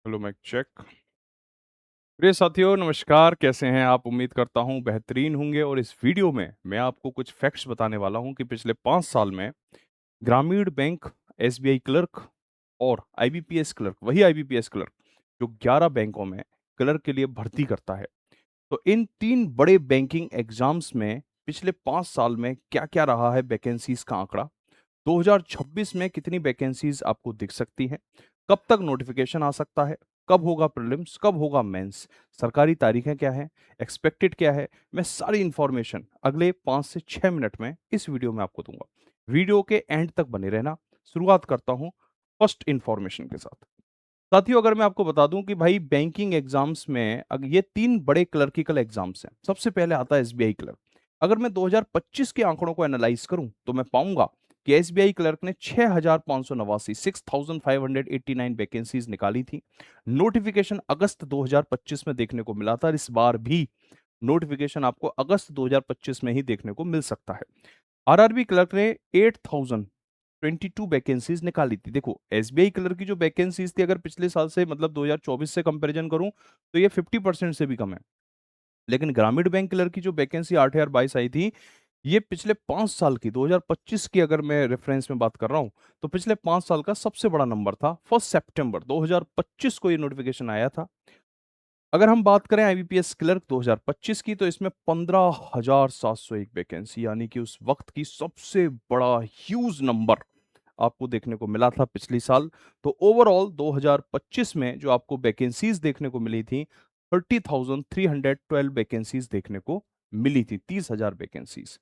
Hello mic check. प्रिय साथियों, नमस्कार। कैसे हैं आप? उम्मीद करता हूं बेहतरीन होंगे। और इस वीडियो में मैं आपको कुछ फैक्ट्स बताने वाला हूं कि पिछले 5 साल में ग्रामीण बैंक, एसबीआई क्लर्क और आईबीपीएस क्लर्क, वही आईबीपीएस क्लर्क जो 11 बैंकों में क्लर्क के लिए भर्ती करता है, तो इन 3 बड़े बैंकिंग एग्जाम्स में पिछले 5 साल में क्या क्या रहा है वैकेंसीज का आंकड़ा, 2026 में कितनी वैकेंसीज आपको दिख सकती हैं, कब तक नोटिफिकेशन आ सकता है, कब होगा प्रीलिम्स, कब होगा मेंस, सरकारी तारीखें क्या है, एक्सपेक्टेड क्या है, मैं सारी इंफॉर्मेशन अगले 5 से 6 मिनट में इस वीडियो में आपको दूंगा। वीडियो के एंड तक बने रहना। शुरुआत करता हूं फर्स्ट इंफॉर्मेशन के साथ। साथियों, अगर मैं आपको बता दूं कि भाई बैंकिंग एग्जाम्स में ये 3 बड़े क्लर्किकल एग्जाम्स हैं। सबसे पहले आता है एसबीआई क्लर्क। अगर मैं 2025 के आंकड़ों को एनालाइज करूं तो मैं पाऊंगा कि एसबीआई क्लर्क ने 6,589 6,589 वैकेंसीज निकाली थी। नोटिफिकेशन अगस्त 2025 में देखने को मिला था और इस बार भी नोटिफिकेशन आपको अगस्त 2025 में ही देखने को मिल सकता है। आरआरबी क्लर्क ने 8,022 वैकेंसीज निकाली थी। देखो, एसबीआई क्लर्क की जो वैकेंसीज थी, अगर पिछले साल से मतलब 2024 से कंपैरिजन करूं तो ये 50% से भी कम है। लेकिन ग्रामीण बैंक क्लर्क की जो वैकेंसी 8,022 आई थी, ये पिछले 5 साल की, 2025 की अगर मैं रेफरेंस में बात कर रहा हूं, तो पिछले 5 साल का सबसे बड़ा नंबर था। 1 सितंबर 2025 को ये नोटिफिकेशन आया था। अगर हम बात करें आईबीपीएस क्लर्क 2025 की, तो इसमें 15,701 वैकेंसी, यानी कि उस वक्त की सबसे बड़ा ह्यूज नंबर आपको देखने को मिला था पिछली साल। तो ओवरऑल 2025 में जो आपको वैकेंसीज देखने को मिली थी, 30,312 वैकेंसीज देखने को मिली थी, 30,000 वैकेंसीज।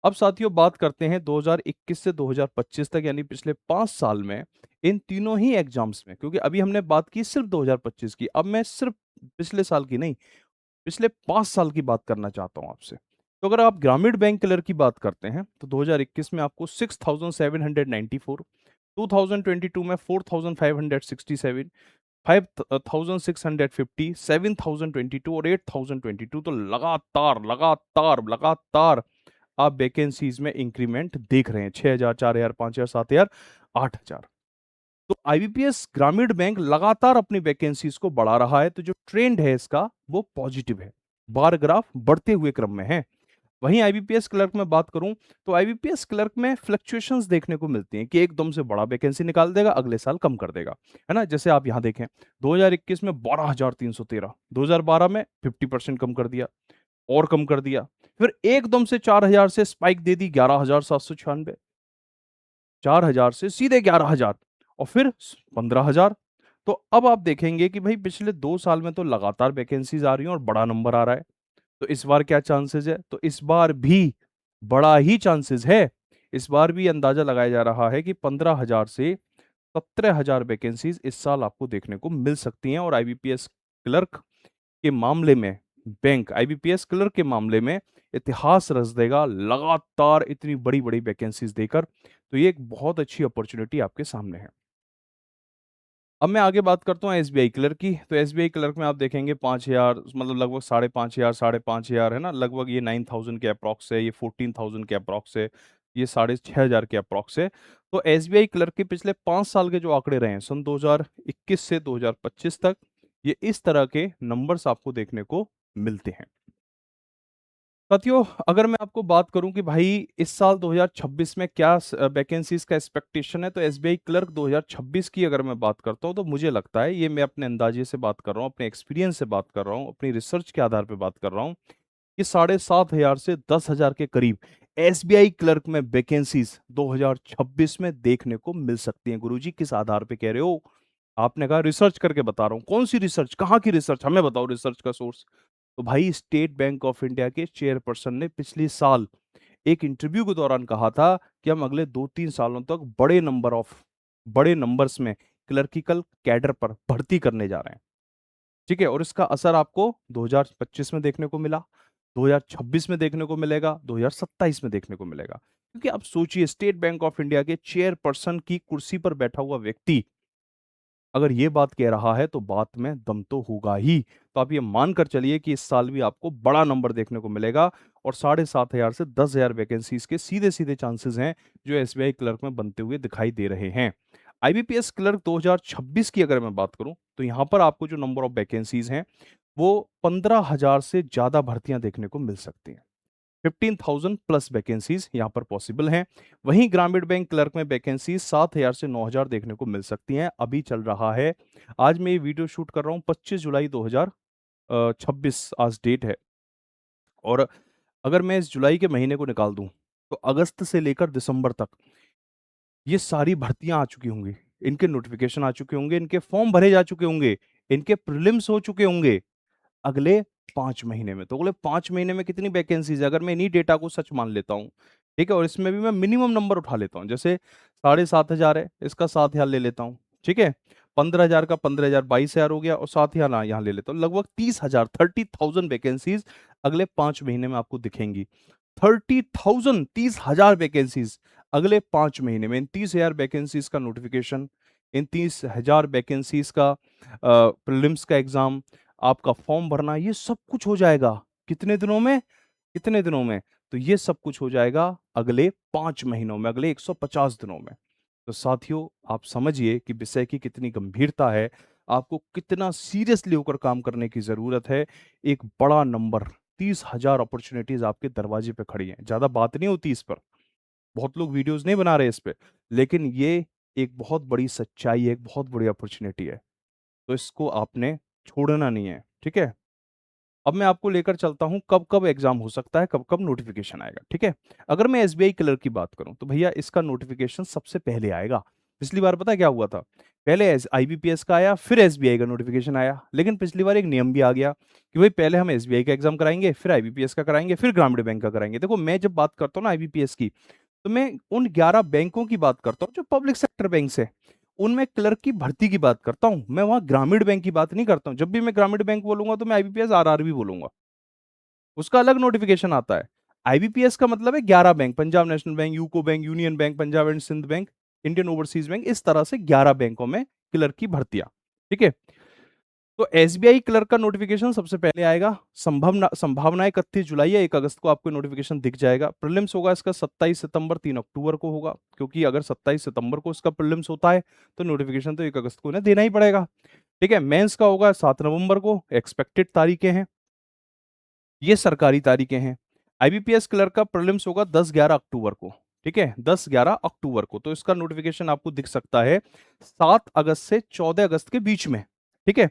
अब साथियों, बात करते हैं 2021 से 2025 तक, यानी पिछले 5 साल में इन तीनों ही एग्जाम्स में, क्योंकि अभी हमने बात की सिर्फ 2025 की, अब मैं सिर्फ पिछले साल की नहीं, पिछले 5 साल की बात करना चाहता हूं आपसे। तो अगर आप ग्रामीण बैंक क्लर्क की बात करते हैं तो 2021 में आपको 6,794, 2022 में 4,567, 5,650, 7,022 और 8,022, तो लगातार लगातार लगातार आप वैकेंसीज में इंक्रीमेंट देख रहे हैं। 6,000, 4,000, 5,000, 7,000, 8,000। तो आईबीपीएस ग्रामीण बैंक लगातार अपनी वैकेंसीज को बढ़ा रहा है। तो जो ट्रेंड है इसका वो पॉजिटिव है, बार ग्राफ बढ़ते हुए क्रम में है। वहीं आईबीपीएस क्लर्क में बात करूं तो आईबीपीएस क्लर्क में फ्लक्चुएशंस देखने को मिलती हैं कि एकदम से बड़ा वैकेंसी निकाल देगा, अगले साल कम कर देगा, है ना। जैसे आप यहां देखें, 2021 में 12,313, 2012 में 50% कम कर दिया और कम कर दिया, फिर एकदम से 4,000 से स्पाइक दे दी 11,796, 4,000 से सीधे 11,000 और फिर 15,000। तो अब आप देखेंगे कि भाई पिछले 2 साल में तो लगातार वैकेंसीज आ रही हैं और बड़ा नंबर आ रहा है। तो इस बार क्या चांसेस है? तो इस बार भी बड़ा ही चांसेस है। इस बार भी अंदाजा लगाया जा रहा है कि 15,000 से 17,000 वैकेंसीज इस साल आपको देखने को मिल सकती हैं। और आईबीपीएस क्लर्क के मामले में, बैंक आईबीपीएस क्लर्क के मामले में इतिहास रच देगा लगातार इतनी बड़ी बड़ी वैकेंसीज देकर। तो ये एक बहुत अच्छी अपॉर्चुनिटी आपके सामने है। अब मैं आगे बात करता हूँ एसबीआई क्लर्क की। तो एसबीआई क्लर्क में आप देखेंगे 5,000, मतलब लगभग 5,500, 5,500 है ना, लगभग ये 9,000 के अप्रॉक्स है, ये 14,000 के अप्रॉक्स है, ये 6,500 के अप्रॉक्स है। तो एसबीआई क्लर्क के पिछले 5 साल के जो आंकड़े रहे हैं, सन 2021 से 2025 तक, ये इस तरह के नंबर्स आपको देखने को मिलते हैं। साथियों, अगर मैं आपको बात करूं कि भाई इस साल 2026 में क्या वैकेंसीज का एक्सपेक्टेशन है, तो एसबीआई क्लर्क 2026 की अगर मैं बात करता हूं तो मुझे लगता है, ये मैं अपने अंदाजे से बात कर रहा हूं, अपने एक्सपीरियंस से बात कर रहा हूं, अपनी रिसर्च के आधार पर बात कर रहा हूं, कि 7,500 से 10,000 के करीब एसबीआई क्लर्क में वैकेंसीज 2026 में देखने को मिल सकती हैं। गुरुजी, किस आधार पे कह रहे हो? आपने कहा रिसर्च करके बता रहा हूं। कौन सी रिसर्च? कहाँ की रिसर्च? हमें बताओ रिसर्च का सोर्स। तो भाई, स्टेट बैंक ऑफ इंडिया के चेयरपर्सन ने पिछली साल एक इंटरव्यू के दौरान कहा था कि हम अगले 2-3 सालों तक बड़े नंबर्स में क्लर्किकल कैडर पर भर्ती करने जा रहे हैं। ठीक है, और इसका असर आपको 2025 में देखने को मिला, 2026 में देखने को मिलेगा, 2027 में देखने को मिलेगा। क्योंकि आप सोचिए, स्टेट बैंक ऑफ इंडिया के चेयरपर्सन की कुर्सी पर बैठा हुआ व्यक्ति अगर ये बात कह रहा है तो बात में दम तो होगा ही। तो आप ये मानकर चलिए कि इस साल भी आपको बड़ा नंबर देखने को मिलेगा और 7,500 से 10,000 वैकेंसीज के सीधे सीधे चांसेस हैं जो एसबीआई क्लर्क में बनते हुए दिखाई दे रहे हैं। आईबीपीएस क्लर्क 2026 की अगर मैं बात करूं तो यहाँ पर आपको जो नंबर ऑफ वैकेंसीज हैं वो 15,000 से ज्यादा भर्तियां देखने को मिल सकती हैं। 15,000 प्लस वैकेंसीज यहाँ पर पॉसिबल हैं। वहीं ग्रामीण बैंक क्लर्क में वैकेंसीज 7,000 से 9,000 देखने को मिल सकती हैं। अभी चल रहा है, आज मैं ये वीडियो शूट कर रहा हूँ 25 जुलाई 2026 आज डेट है। और अगर मैं इस जुलाई के महीने को निकाल दूं तो अगस्त से लेकर दिसंबर तक ये सारी भर्तियां आ चुकी होंगी, इनके नोटिफिकेशन आ चुके होंगे, इनके फॉर्म भरे जा चुके होंगे, इनके प्रीलिम्स हो चुके होंगे अगले 5 महीने में। तो अगले 5 महीने में कितनी वैकेंसीज है, अगर मैं इन्हीं डेटा को सच मान लेता हूँ, ठीक है, और इसमें भी मैं मिनिमम नंबर उठा लेता हूँ, जैसे 7,500 है, इसका 7,000 ले लेता हूँ, ठीक है, 15,000 का 15,000 22,000 हो गया, और 7,000 यहाँ ले लेता हूँ, लगभग 30,000 30,000 वैकेंसीज अगले 5 महीने में आपको दिखेंगी। 30,000 30,000 वैकेंसीज अगले 5 महीने में। इन 30,000 वैकेंसीज का नोटिफिकेशन, इन 30,000 वैकेंसीज का प्रीलिम्स का एग्जाम, आपका फॉर्म भरना, ये सब कुछ हो जाएगा कितने दिनों में, कितने दिनों में, तो ये सब कुछ हो जाएगा अगले 5 महीनों में, अगले 150 दिनों में। तो साथियों आप समझिए कि विषय की कितनी गंभीरता है, आपको कितना सीरियसली होकर काम करने की जरूरत है। एक बड़ा नंबर, 30,000 अपॉर्चुनिटीज आपके दरवाजे पे खड़ी हैं। ज्यादा बात नहीं होती इस पर, बहुत लोग वीडियोस नहीं बना रहे इस पे, लेकिन ये एक बहुत बड़ी सच्चाई है, एक बहुत बड़ी अपॉर्चुनिटी है, तो इसको आपने छोड़ना नहीं है, ठीक है। अब मैं आपको लेकर चलता हूं कब कब एग्जाम हो सकता है, कब कब नोटिफिकेशन आएगा, ठीक है। अगर मैं एसबीआई क्लर्क की बात करूं तो भैया इसका नोटिफिकेशन सबसे पहले आएगा। पिछली बार पता है क्या हुआ था, पहले आईबीपीएस का आया, फिर एसबीआई का नोटिफिकेशन आया। लेकिन पिछली बार एक नियम भी आ गया कि भाई पहले हम एसबीआई का एग्जाम कराएंगे, फिर आईबीपीएस का कराएंगे, फिर ग्रामीण बैंक का कराएंगे। देखो मैं जब बात करता हूँ ना आईबीपीएस की, तो मैं उन 11 बैंकों की बात करता हूँ जो पब्लिक सेक्टर बैंक है, उनमें क्लर्क की भर्ती की बात करता हूं। मैं वहां ग्रामीण बैंक की बात नहीं करता हूं। जब भी मैं ग्रामीण बैंक बोलूंगा तो मैं आईबीपीएस आरआरबी बोलूंगा, उसका अलग नोटिफिकेशन आता है। आईबीपीएस का मतलब है 11 bank, Punjab National Bank, UCO Bank, Union Bank, Punjab and Sindh Bank, Indian Overseas Bank, इस तरह से 11 बैंकों में क्लर्क की भर्तियां, ठीक है। तो एसबीआई क्लर्क का नोटिफिकेशन सबसे पहले आएगा। संभावना 31 जुलाई या 1 अगस्त को आपको नोटिफिकेशन दिख जाएगा। प्रीलिम्स होगा इसका 27 सितंबर 3 अक्टूबर को होगा, क्योंकि अगर 27 सितंबर को इसका प्रीलिम्स होता है तो नोटिफिकेशन तो 1 अगस्त को इन्हें देना ही पड़ेगा, ठीक है। मेंस का होगा 7 नवंबर को, एक्सपेक्टेड तारीखें हैं, ये सरकारी तारीखें हैं। आईबीपीएस क्लर्क का प्रीलिम्स होगा 10-11 अक्टूबर को, ठीक है, 10-11 अक्टूबर को। तो इसका नोटिफिकेशन आपको दिख सकता है 7 अगस्त से 14 अगस्त के बीच में, ठीक है।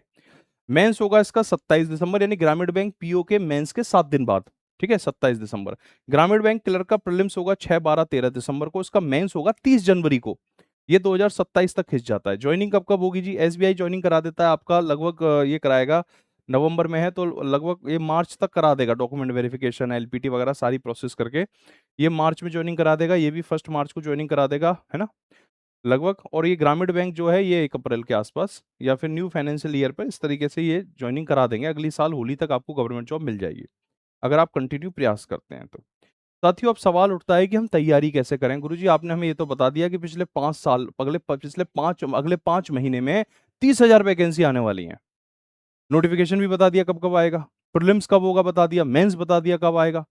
मेंस होगा इसका 27 दिसंबर, यानी ग्रामीण बैंक पीओ के मेंस के 7 दिन बाद, ठीक है, 27 दिसंबर। ग्रामीण बैंक क्लर्क का प्रीलिम्स होगा 6, 12, 13 दिसंबर को, इसका मेंस होगा 30 जनवरी को। ये 2027 तक खिंच जाता है। ज्वाइनिंग कब कब होगी जी, एसबीआई ज्वाइनिंग करा देता है आपका लगभग ये कराएगा, नवंबर में है तो लगभग ये मार्च तक करा देगा, डॉक्यूमेंट वेरिफिकेशन एलपीटी वगैरह सारी प्रोसेस करके ये मार्च में ज्वाइनिंग करा देगा। ये भी 1 मार्च को ज्वाइनिंग करा देगा, है ना, लगभग। और ये ग्रामीण बैंक जो है ये 1 अप्रैल के आसपास या फिर न्यू फाइनेंशियल ईयर पर इस तरीके से ये ज्वाइनिंग करा देंगे। अगली साल होली तक आपको गवर्नमेंट जॉब मिल जाएगी अगर आप कंटिन्यू प्रयास करते हैं तो। साथियों अब सवाल उठता है कि हम तैयारी कैसे करें। गुरुजी आपने हमें ये तो बता दिया कि पिछले 5 साल, अगले 5 महीने में 30,000 वैकेंसी आने वाली हैं। नोटिफिकेशन भी बता दिया कब कब आएगा, प्रीलिम्स कब होगा बता दिया, मेंस बता दिया कब आएगा।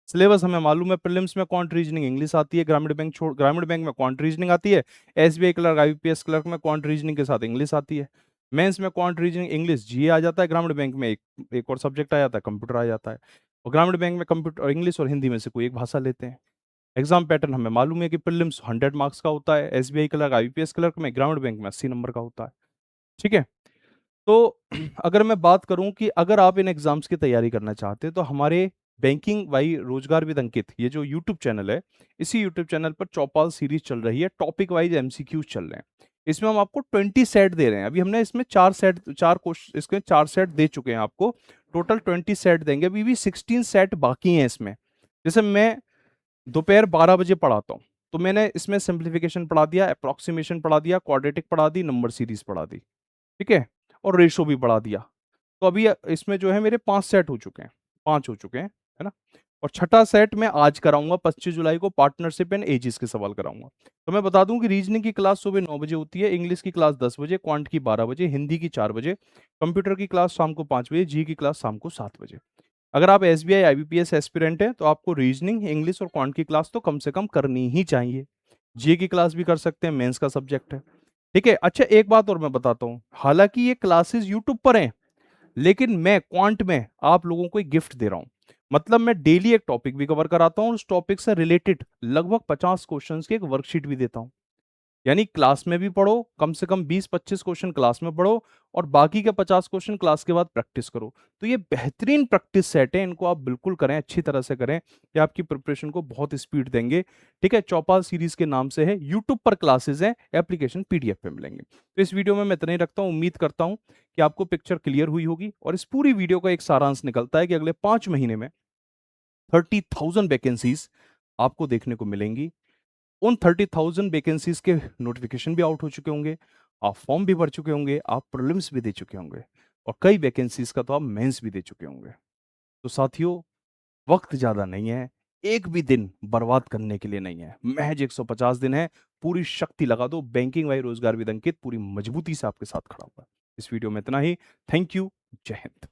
सिलेबस हमें मालूम है, प्रीलिम्स में क्वांट रीजनिंग इंग्लिश आती है, ग्रामीण बैंक में क्वांट रीजनिंग आती है, एसबीआई क्लर्क आईपीएस क्लर्क में क्वांट रीजनिंग के साथ इंग्लिश आती है। मेंस में क्वांट रीजनिंग इंग्लिश जीए आ जाता है, ग्रामीण बैंक में एक और सब्जेक्ट आ जाता है, कंप्यूटर आ जाता है। और ग्रामीण बैंक में कंप्यूटर, इंग्लिश और हिंदी में से कोई एक भाषा लेते हैं। एग्जाम पैटर्न हमें मालूम है कि प्रीलिम्स 100 मार्क्स का होता है, एसबीआई क्लर्क आईपीएस क्लर्क में, ग्रामीण बैंक में 80 नंबर का होता है, ठीक है। तो अगर मैं बात करूं कि अगर आप इन एग्जाम्स की तैयारी करना चाहते हैं तो हमारे बैंकिंग बाई रोजगार विद अंकित, ये जो यूट्यूब चैनल है, इसी यूट्यूब चैनल पर चौपाल सीरीज चल रही है, टॉपिक वाइज एमसीक्यूज चल रहे हैं। इसमें हम आपको 20 सेट दे रहे हैं। अभी हमने इसमें 4 इसमें 4 सेट दे चुके हैं आपको, टोटल 20 सेट देंगे। अभी भी 16 सेट बाकी हैं इसमें। जैसे मैं दोपहर 12 बजे पढ़ाता हूँ तो मैंने इसमें सिंप्लीफिकेशन पढ़ा दिया, अप्रोक्सीमेशन पढ़ा दिया, क्वाड्रेटिक पढ़ा दी, नंबर सीरीज पढ़ा दी, ठीक है, और रेशो भी बढ़ा दिया। तो अभी इसमें जो है मेरे 5 सेट हो चुके हैं, 5 हो चुके हैं, है ना। और छठा सेट मैं आज कराऊंगा 25 जुलाई को, पार्टनरशिप एंड एजिस के सवाल कराऊंगा। तो मैं बता दूं कि रीजनिंग की क्लास सुबह 9 बजे होती है, इंग्लिश की क्लास 10 बजे, क्वांट की 12 बजे, हिंदी की 4 बजे, कंप्यूटर की क्लास शाम को 5 बजे, जी की क्लास शाम को 7 बजे। अगर आप एसबीआई आईबीपीएस एस्पिरेंट हैं तो आपको रीजनिंग, इंग्लिश और क्वांट की क्लास तो कम से कम करनी ही चाहिए। जी की क्लास भी कर सकते हैं, मेंस का सब्जेक्ट है। ठीक है। अच्छा, एक बात और मैं बताता हूं, हालांकि ये क्लासेस यूट्यूब पर हैं, लेकिन मैं क्वांट में आप लोगों को एक गिफ्ट दे रहा हूं। मतलब मैं डेली एक टॉपिक भी कवर कराता हूं और उस टॉपिक से रिलेटेड लगभग 50 क्वेश्चंस की एक वर्कशीट भी देता हूं। यानी क्लास में भी पढ़ो, कम से कम 20-25 क्वेश्चन क्लास में पढ़ो, और बाकी के 50 क्वेश्चन क्लास के बाद प्रैक्टिस करो। तो ये बेहतरीन प्रैक्टिस सेट है, इनको आप बिल्कुल करें, अच्छी तरह से करें। ये आपकी प्रिपरेशन को बहुत स्पीड देंगे। ठीक है, चौपाल सीरीज के नाम से है, यूट्यूब पर क्लासेस हैं, एप्लीकेशन पीडीएफ पे मिलेंगे। तो इस वीडियो में मैं इतना ही रखता हूँ। उम्मीद करता हूँ कि आपको पिक्चर क्लियर हुई होगी, और इस पूरी वीडियो का एक सारांश निकलता है कि अगले 5 महीने में 30,000 वैकेंसीज आपको देखने को मिलेंगी। उन 30,000 वैकेंसीज के नोटिफिकेशन भी आउट हो चुके होंगे, आप फॉर्म भी भर चुके होंगे, आप प्रीलिम्स भी दे चुके होंगे, और कई वैकेंसीज का तो आप मेंस भी दे चुके होंगे। तो साथियों, वक्त ज्यादा नहीं है, एक भी दिन बर्बाद करने के लिए नहीं है, महज 150 दिन है। पूरी शक्ति लगा दो, बैंकिंग भाई रोजगार विद अंकित पूरी मजबूती से आपके साथ खड़ा हुआ है। इस वीडियो में इतना ही। Thank you. जय हिंद।